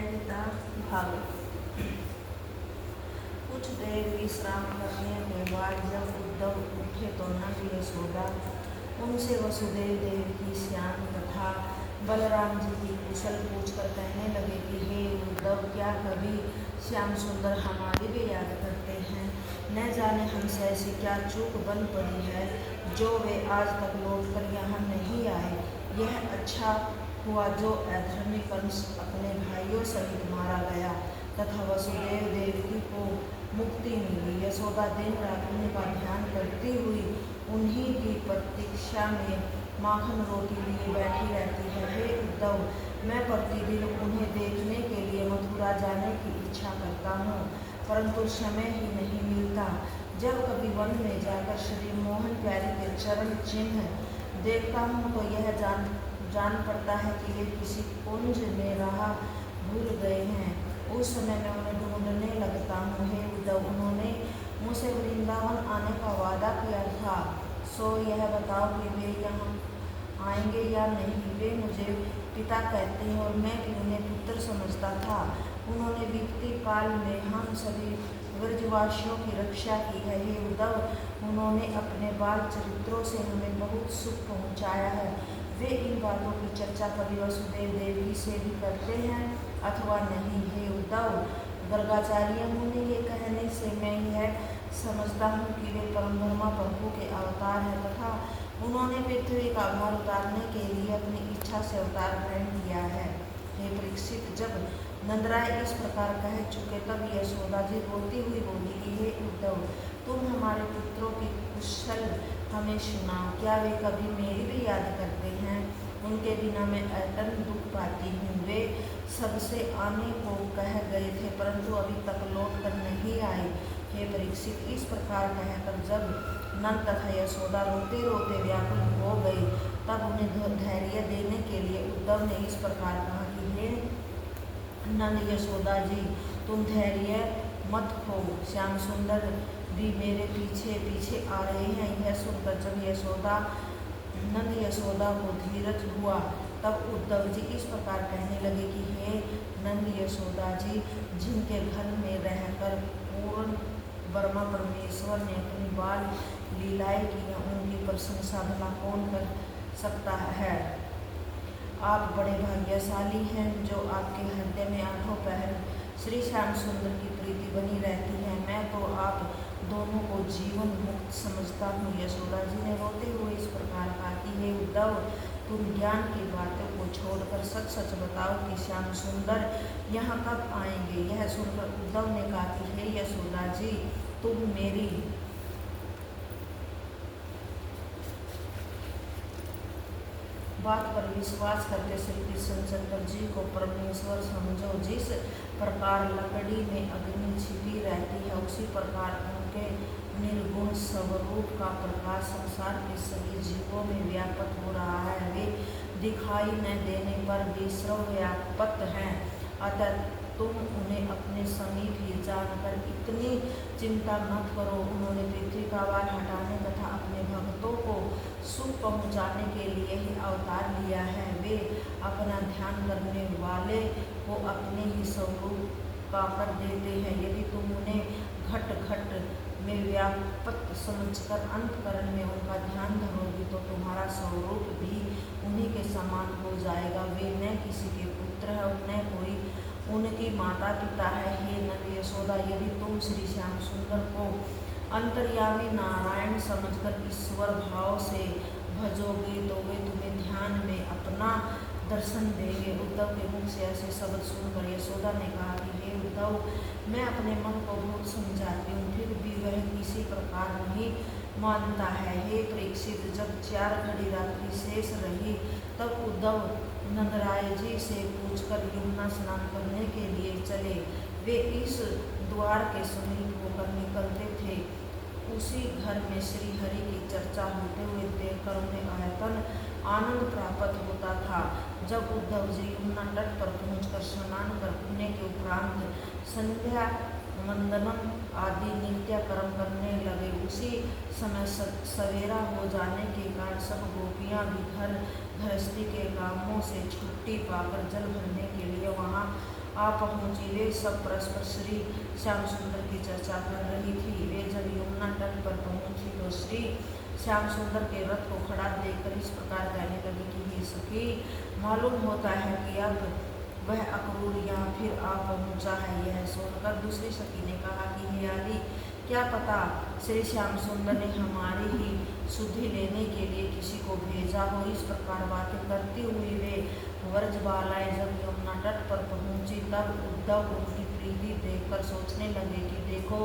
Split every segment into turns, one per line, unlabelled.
नैनीता भाग। कुछ देर विश्राम करने के बाद जब उद्धव उठे तो नंद यशोदा उनसे वसुदेव देवकी श्याम तथा बलराम जी की कुशल पूछकर कहने लगे कि हे उद्धव, क्या कभी श्याम सुंदर हमारी भी याद करते हैं? न जाने हमसे ऐसी क्या चूक बन पड़ी है जो वे आज तक लौटकर यहाँ नहीं आए। यह अच्छा हुआ जो अधर्मी कंस अपने भाइयों सहित मारा गया तथा वसुदेव देवकी को मुक्ति मिली। यशोदा दिन रात उन्हीं का ध्यान करती हुई उन्हीं की प्रतीक्षा में माखन रोटी लिए बैठी रहती है। हे उद्धव, मैं प्रतिदिन उन्हें देखने के लिए मथुरा जाने की इच्छा करता हूँ, परंतु समय ही नहीं मिलता। जब कभी वन में जाकर श्री मोहन प्यारी के चरण चिन्ह देखता हूँ तो यह जान पड़ता है कि वे किसी कुंज में राह भूल गए हैं। उस समय मैं उन्हें ढूंढने लगता हूँ। हे उद्धव, उन्होंने मुझसे वृंदावन आने का वादा किया था, सो यह बताओ कि वे यहाँ आएंगे या नहीं। वे मुझे पिता कहते हैं और मैं भी उन्हें पुत्र समझता था। उन्होंने बीतते काल में हम सभी व्रजवासियों की रक्षा की है। हे उद्धव, उन्होंने अपने बाल चरित्रों से हमें बहुत सुख पहुँचाया है। वे इन बातों की चर्चा कभी वसुदेव देवकी से भी करते हैं अथवा नहीं। हे उद्धव, गर्गाचार्य मुनि ये कहने से मैं यह समझता हूँ कि वे परमब्रह्मा प्रभु के अवतार हैं तथा उन्होंने पृथ्वी का भार उतारने के लिए अपनी इच्छा से अवतार ग्रहण किया है। हे परीक्षित, जब नंदराय इस प्रकार कह चुके तब यशोदा जी रोती हुई बोली कि हे उद्धव, तुम हमारे पुत्रों की कुशल हमें सुनाओ। क्या वे कभी मेरी भी याद करते हैं? उनके बिना मैं अतन दुख पाती हूँ। वे सबसे आने को कह गए थे परंतु अभी तक लौट कर नहीं आए। हे परीक्षित, इस प्रकार कहकर जब नंद तथा यशोदा रोते रोते व्याकुल हो गए तब उन्हें धैर्य देने के लिए उद्धव ने इस प्रकार कहा कि हे नंद यशोदा जी, तुम धैर्य मत खो। श्याम सुंदर भी मेरे पीछे पीछे आ रहे हैं। यह सुनकर जब नंद यशोदा को धीरज हुआ तब उद्धव जी इस प्रकार कहने लगे कि हे नंद यशोदा जी, जिनके घर में रहकर पूर्ण ब्रह्मा परमेश्वर ने अपनी बाल लीलाएं की हैं, उनकी प्रशंसा भला कौन कर सकता है। आप बड़े भाग्यशाली हैं जो आपके हृदय में आठों पहर श्री श्याम सुंदर की प्रीति बनी रहती है। मैं तो आप दोनों को जीवन मुक्त समझता हूँ। यशोदा जी ने रोते हुए इस प्रकार कहा कि हे उद्धव, तुम ज्ञान की बातों को छोड़कर सच सच बताओ कि श्याम सुंदर यहाँ कब आएंगे। यह सुनकर उद्धव ने कहा कि हे यशोदा जी, तुम मेरी बात पर विश्वास करके श्री कृष्णचंद्र जी को परमेश्वर समझो। जिस प्रकार लकड़ी में अग्नि छिपी रहती है उसी प्रकार उनके निर्गुण स्वरूप का प्रकाश संसार के सभी जीवों में व्याप्त हो रहा है। वे दिखाई न देने पर भी सर्वव्याप्त हैं, अतः तुम उन्हें अपने समीप ही जानकर इतनी चिंता मत करो। उन्होंने पृथ्वी का भार हटाने तथा अपने भक्तों को सुख पहुँचाने के लिए ही अवतार लिया है। वे अपना ध्यान करने वाले को अपने ही स्वरूप का कर देते हैं। यदि तुम उन्हें घट घट में व्याप्त समझकर अंतकरण में उनका ध्यान धरोगी तो तुम्हारा स्वरूप भी उन्हीं के समान हो जाएगा। वे न किसी के पुत्र है न कोई उनकी माता पिता है। हे नंद यशोदा, यदि तुम श्री श्याम सुंदर को अंतर्यामी नारायण समझकर ईश्वर भाव से भजोगे तो वे तुम्हें ध्यान में अपना दर्शन देंगे। उद्धव के मुख से ऐसे शब्द सुनकर यशोदा ने कहा कि हे उद्धव, मैं अपने मन को बहुत समझाती हूँ, फिर भी वह किसी प्रकार नहीं मानता है। हे परीक्षित, जब 4 घड़ी रात्रि शेष रही तब उद्धव नंदराय जी से पूछकर यमुना स्नान करने के लिए चले। वे इस द्वार के समीप होकर निकलते थे। उसी घर में श्री हरि की चर्चा होते हुए देखकर उन्हें अयतन आनंद प्राप्त होता था। जब उद्धव जी यमुना तट पर पहुंचकर स्नान करने के उपरांत संध्या वंदनम आदि नित्य कर्म करने लगे, उसी समय सवेरा हो जाने के कारण सब गोपियां भी घर गृहस्थी के कामों से छुट्टी पाकर जल भरने के लिए वहां आ पहुँची। वे सब परस्पर श्री श्याम सुंदर की चर्चा कर रही थी। वे जब यमुना तट पर पहुँची तो श्री श्याम सुंदर के रथ को खड़ा देखकर इस प्रकार कहने लगी कि हे सखी, मालूम होता है कि अब वह अक्रूर यहाँ फिर आ पहुँचा है। यह सुनकर दूसरी सखी ने कहा कि हे आदि, क्या पता श्री श्याम सुंदर ने हमारी ही शुद्धि लेने के लिए किसी को भेजा हो। इस प्रकार बातें करती हुई वे व्रजबालाएं जब यमुना तट पर पहुंची तब उद्धव उनकी प्रीति देखकर सोचने लगे कि देखो,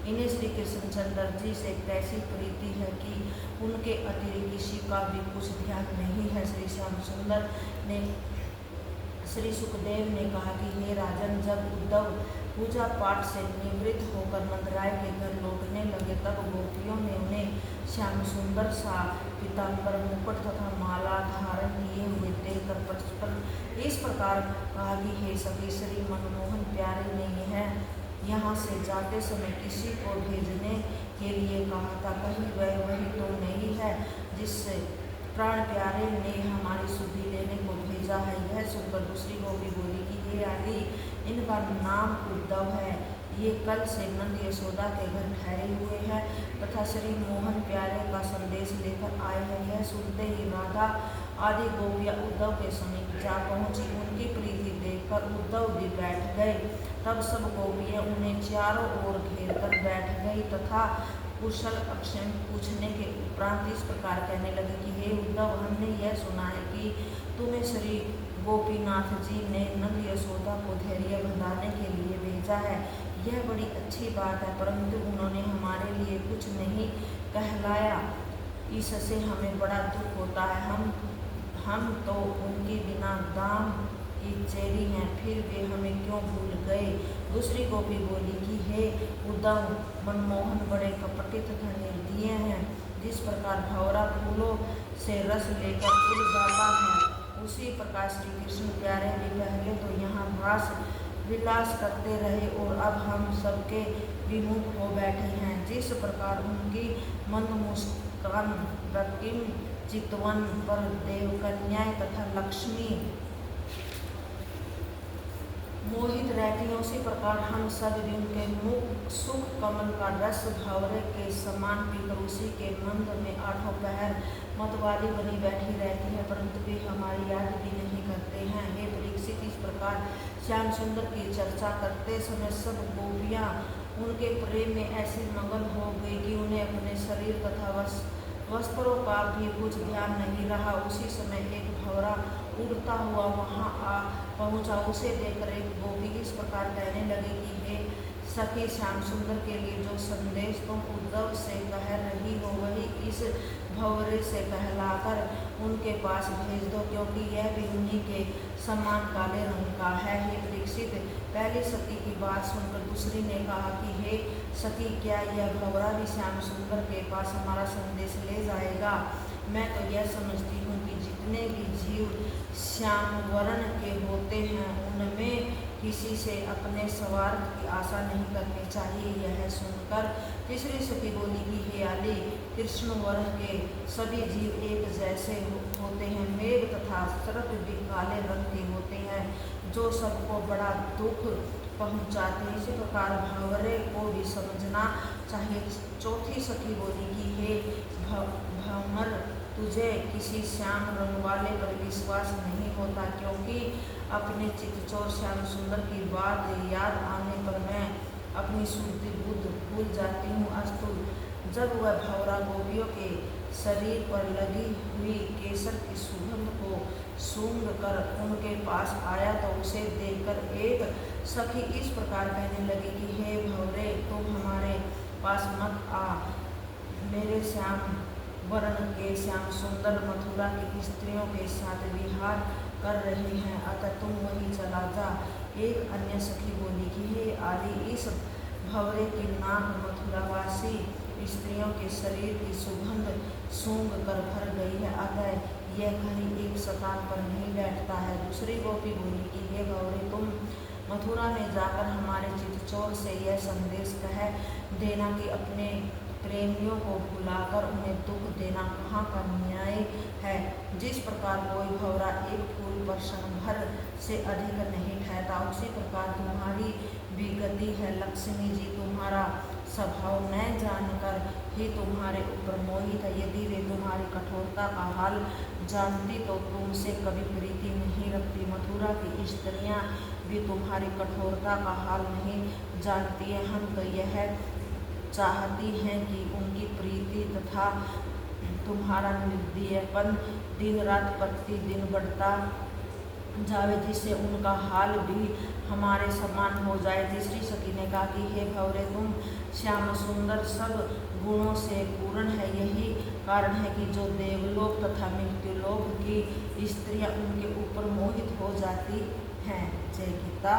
इन्हें श्री कृष्णचंद्र जी से कैसी प्रीति है कि उनके अतिरिक्त किसी का भी कुछ ध्यान नहीं है। श्री श्याम सुंदर ने श्री सुखदेव ने कहा कि हे राजन, जब उद्धव पूजा पाठ से निवृत्त होकर मंदराय के घर लौटने लगे तब गोपियों ने उन्हें श्याम सुंदर सा पीताम्बर मुकुट तथा माला धारण किए हुए देखकर परस्पर इस प्रकार कहा कि हे सखी, श्री मनमोहन प्यारे ने यहाँ से जाते समय किसी को भेजने के लिए कहा था। कहीं वह वही तो नहीं है जिससे प्राण प्यारे ने हमारी शुद्धि लेने को भेजा है। यह सुनकर दूसरी गोपी बोली कि हे आदि, इनका नाम उद्धव है। ये कल से नंद यशोदा के घर ठहरे हुए हैं तथा श्री मोहन प्यारे का संदेश लेकर आए हैं। यह सुनते ही राधा आदि गोपियाँ उद्धव के समीप जा पहुँची। उनकी प्रीति देखकर उद्धव भी बैठ गए। तब सब गोपियाँ उन्हें चारों ओर घेर कर बैठ गई तथा कुशल अक्षम पूछने के उपरांत इस प्रकार कहने लगे कि हे उद्धव, हमने यह सुना है कि तुम्हें श्री गोपीनाथ जी ने नंद यशोदा को धैर्य बंधाने के लिए भेजा है। यह बड़ी अच्छी बात है, परंतु उन्होंने हमारे लिए कुछ नहीं कहलाया। इससे हमें बड़ा दुख होता है। हम तो उनके बिना दाम की चेरी हैं, फिर वे हमें क्यों भूल गए। दूसरी गोपी बोली कि हे उद्धव, मनमोहन बड़े कपटी तथा निर्दयी हैं। जिस प्रकार भंवरा फूलों से रस लेकर उड़ जाता है, उसी प्रकार श्री कृष्ण प्यारे भी पहले तो यहाँ रास विलास करते रहे और अब हम सबके विमुख हो बैठे हैं। जिस प्रकार उनकी मंद मुस्कान रकीम चितवन पर देवकन्याएं तथा लक्ष्मी मोहित रहती हैं, उसी प्रकार हम सब भी उनके मुख सुख कमल का रस भंवरे के समान पीकर उसी के मंद में आठों पहर मतवाली बनी बैठी रहती है, परंतु वे हमारी याद भी नहीं करते हैं। हे परीक्षित, इस प्रकार श्याम सुंदर की चर्चा करते समय सब गोपियाँ उनके प्रेम में ऐसी मगन हो गई कि उन्हें अपने शरीर तथा वस्त्रों का भी कुछ ध्यान नहीं रहा। उसी समय एक भंवरा उड़ता हुआ वहां आ पहुंचा। उसे देखकर एक गोपी इस प्रकार कहने लगी कि हे सखी, श्याम सुंदर के लिए जो संदेश तुम उद्धव से कह रही हो वही इस भंवरे से कहलाकर उनके पास भेज दो, क्योंकि यह भी उन्हीं के समान काले रंग का है। हे परीक्षित, पहली सखी की बात सुनकर दूसरी ने कहा कि हे सखी, क्या यह भंवरा भी श्याम सुंदर के पास हमारा संदेश ले जाएगा? मैं तो यह समझती हूँ कि जितने भी जीव श्याम वर्ण के होते हैं उनमें किसी से अपने स्वार्थ की आशा नहीं करनी चाहिए। यह सुनकर तीसरी सखी बोली कि हे आली, कृष्ण वर्ण के सभी जीव एक जैसे होते हैं। मेघ तथा सर्प भी काले रंग के होते हैं जो सबको बड़ा दुख पहुंचाते हैं। इसी प्रकार भंवरे को भी समझना चाहिए। चौथी सखी बोली कि हे भंवर, तुझे किसी श्याम रंग वाले पर विश्वास नहीं होता, क्योंकि अपने चित्तचोर श्याम सुंदर की बात याद आने पर मैं अपनी शुद्धि बुद्ध भूल जाती हूँ। अस्तु, जब वह भंवरा गोपियों के शरीर पर लगी हुई केसर की सुगंध को सूंघ कर उनके पास आया तो उसे देखकर एक सखी इस प्रकार कहने लगी कि हे भंवरे, तुम हमारे पास मत आ। मेरे श्याम वर्ण के श्याम सुंदर मथुरा की स्त्रियों के साथ विहार कर रहे हैं, अतः तुम वहीं चला जा। एक अन्य सखी बोली कि हे आली, इस भंवरे की नाक मथुरावासी स्त्रियों के शरीर की सुगंध सूंघ कर भर गई है, अतः यह कहीं एक स्थान पर नहीं बैठता है। दूसरी गोपी बोली कि हे भंवरे, तुम मथुरा में जाकर हमारे चित्तचोर से यह संदेश कह देना कि अपने प्रेमियों को भुलाकर उन्हें दुख देना कहाँ का न्याय है। जिस प्रकार कोई भंवरा एक फूल पर क्षण भर से अधिक नहीं ठहरता, उसी प्रकार तुम्हारी भी गति है लक्ष्मी जी। तुम्हारा स्वभाव न जानकर ही तुम्हारे ऊपर मोहित है। यदि वे तुम्हारी कठोरता का हाल जानती तो तुमसे कभी प्रीति नहीं रखती। मथुरा की स्त्रियां भी तुम्हारी कठोरता का हाल नहीं जानती है। हम तो यह चाहती हैं कि उनकी प्रीति तथा तुम्हारा निर्दयपन दिन रात प्रतिदिन बढ़ता जावे, जिससे उनका हाल भी हमारे समान हो जाए। तीसरी सखी ने कहा कि हे भंवरे, तुम श्याम सुंदर सब गुणों से पूर्ण है। यही कारण है कि जो देवलोक तथा मृत्युलोक की स्त्रियां उनके ऊपर मोहित हो जाती हैं। जय गीता।